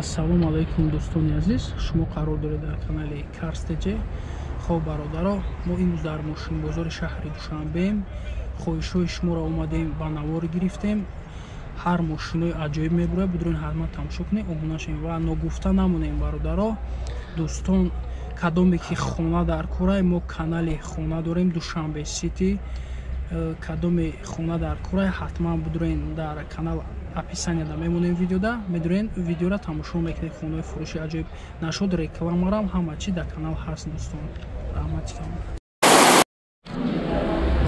Ассалому алайкум дӯстони азиз, шумо қарор доред дар канали Cars.tg. Хоб бародаро, мо имрӯз дар мошинбозори шаҳри Душанбеем. хоҳишҳои шуморо омадем ба навор гирифтем. ҳар мошинои аҷоиб мебурад, бидурен ҳатман тамошо кунем, обуна шавем ва ногуфта намонем бародаро. Дӯстон, кадоме ки хона дар кора, мо канали хона дорем Душанбе Сити. кадоме хона дар кора, ҳатман бидурен дар канал описанияда мемонем видеода, медурен видеора тамошо мекунед. хонаи фурӯши аҷоиб нашуд рекламарам, ҳама чӣ дар канал ҳаст дӯстон. раҳматикам.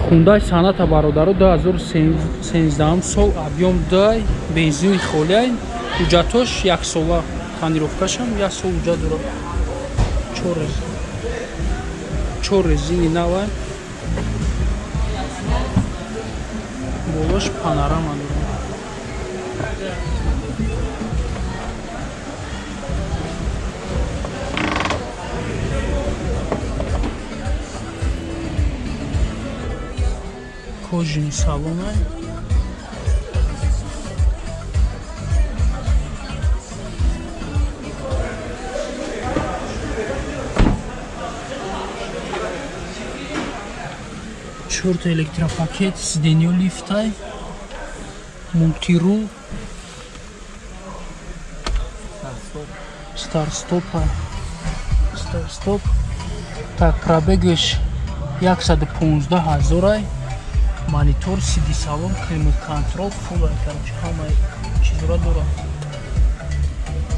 Hyundai Sonata бародаро 2013 сол, объем 2, бензини холиай, ҳуҷҷатош 1 сола, тонировкашам 1 сол ҳуҷҷат дорад. 4 резини навай, болош панорама дорад. Кожаный салон. Чёртый электропакет, сиденье лифтай, мультирул, старт-стоп. Так, пробегаш 115 000. Монитор, CD салон, климат контрол, фул, короче, ҳама чизро дорад.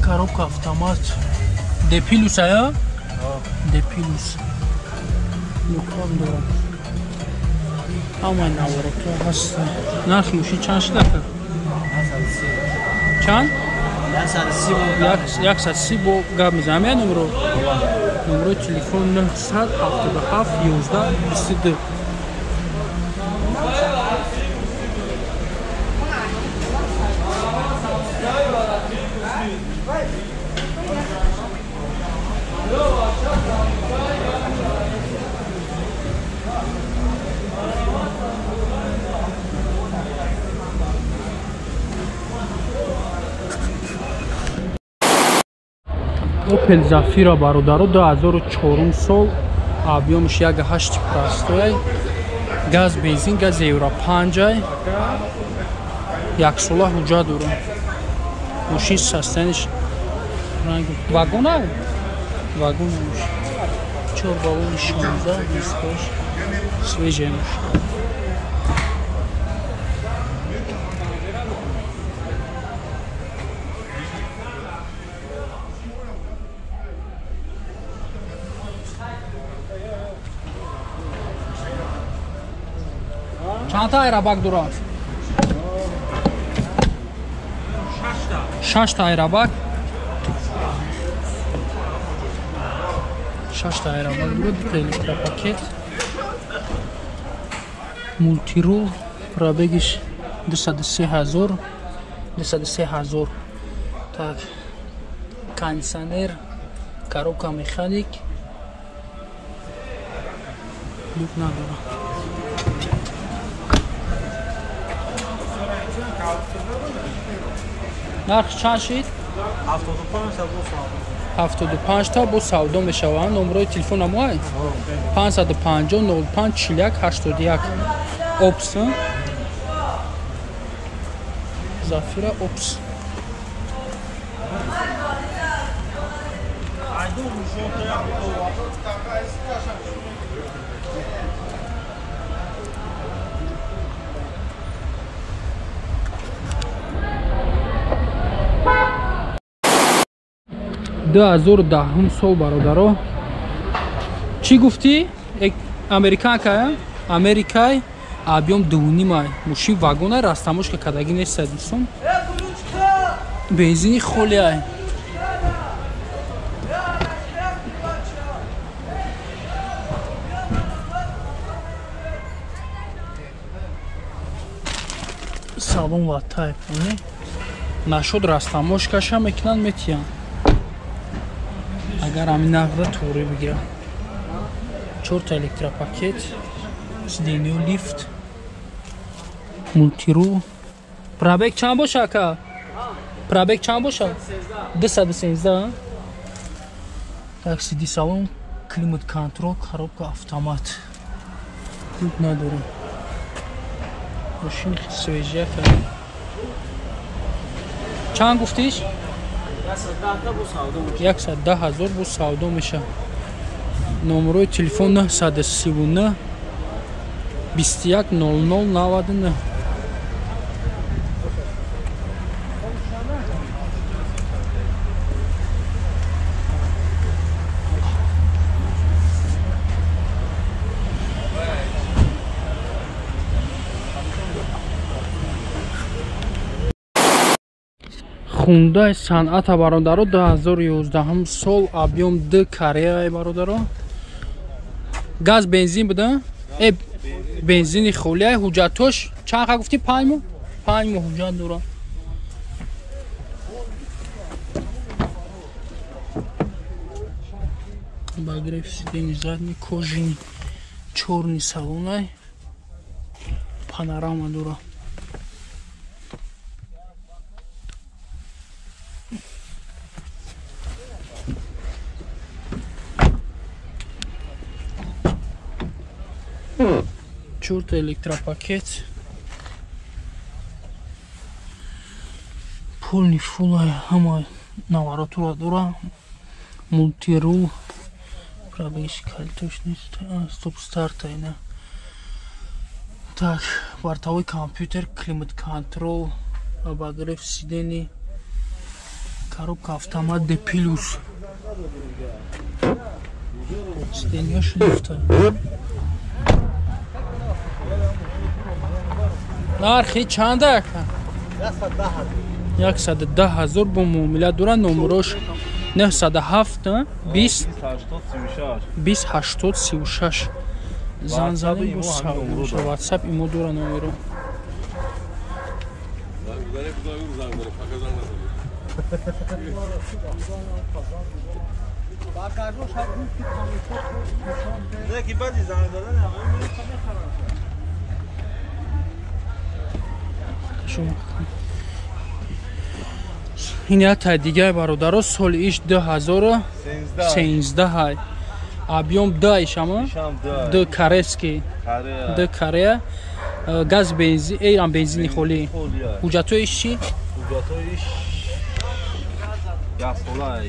Коробка автомат. D+ ая? D+. Нукон дорад. Ҳама наворотҳо ҳаст. Нархи мошин чанд шуда? Чанд? 130 бо гап мезанам. Я номерои телефон 077 11 22. Opel Zafira бародаро 2004 сол, объемш 1.8 простой, газ бензин, газ евро 5, 1 сола ҳуҷҷат дорад. мошин состояниш вагона мошин 4 баллони 16 дискош свежая мошин. Чанд та айрабак дорад? 6 та айрабак. 6 та айрабак дорад, электропакет. Мультирул, пробегиш 203 000. Так, кондиционер, коробка механик. Люк надорад. нарх чанд шид? 75 та бо савдо мешаванд. номерои телефон ҳамоай 550 05 41 81. Опс. Zafira Ops. До 2010 сол бародаро. Чӣ гуфтӣ? Американка? Америкай, объем 2.5. мошин вагона, растамошка кадаги нест дӯстон. Бензини холиай. Салон ва тайп. Нашуд растамошкаша мекунанд метиян. Агар ҳамин навда туғри бигирам. 4 электропакет, сиденье лифт, мультирул. Пробег чанд боша ака? Пробег чанд бошад? 213. Так, сиди салон, климат контрол, коробка автомат. Тут надорем. Машин свежая. Чанд гуфтиш? 110,000 бу савдо меша. Номерои телефон 139 21 00 99. Hyundai санъата бародаро 2011 сол объем 2 карея бародаро. Газ бензин буда? Бензини холия ҳуҷҷатош чанд ха гуфти 5 моҳ? 5 моҳ ҳуҷҷат дора. Багреф сидени задни кожини чорни салонай панорама дора. Чурт электропакет. Полни фулай ҳама наворотура дора. Мултирул. Пробеж калтош нест. Стоп старт айна. Так, бортовой компьютер, климат контрол, обогрев сидений, коробка автомат D+. Сиденья шлифта. нархи чанд ака? 110,000 бо муомила дора. номерош 907 20 80 36. зан занем бо савдо. WhatsApp имо дора номеро. ин якта дигаи бародаро соли иш 2013 объем 2 ишама 2 карески 2 карея газ бензин эйран бензини холи ҳуҷҷатоиш чи? ҳуҷҷатоиш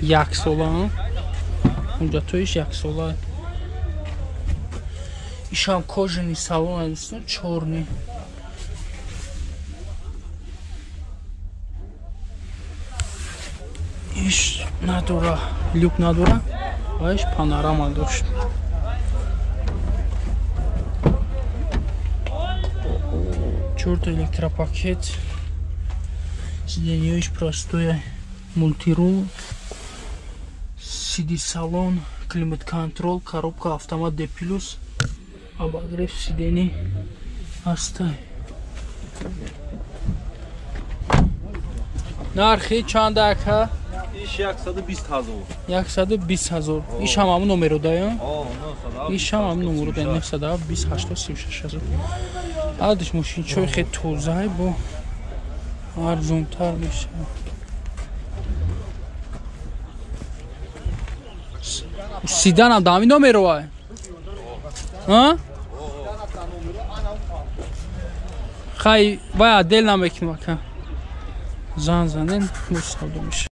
1 сола. ҳуҷҷатоиш 1 сола. ишам кожини салон аст чорни. иш надора люк надора. Ваш панорама дошт. Чёрт электропакет. Сиденье простое. Мультирул. CD салон, климат контрол, коробка автомат D+. Обогрев сидений. Астай. нархи чанд ака? иш 120,000. 120,000. иш ҳам ҳамун номеро дая? иш ҳам ҳамун номеро дая. 920 836,000. адиш мошинчои хеле тозаи бо арзонтар меша. Сидан ам дами номеро ай? хай вай адел намекунем ака. зан занен бо савдо меша.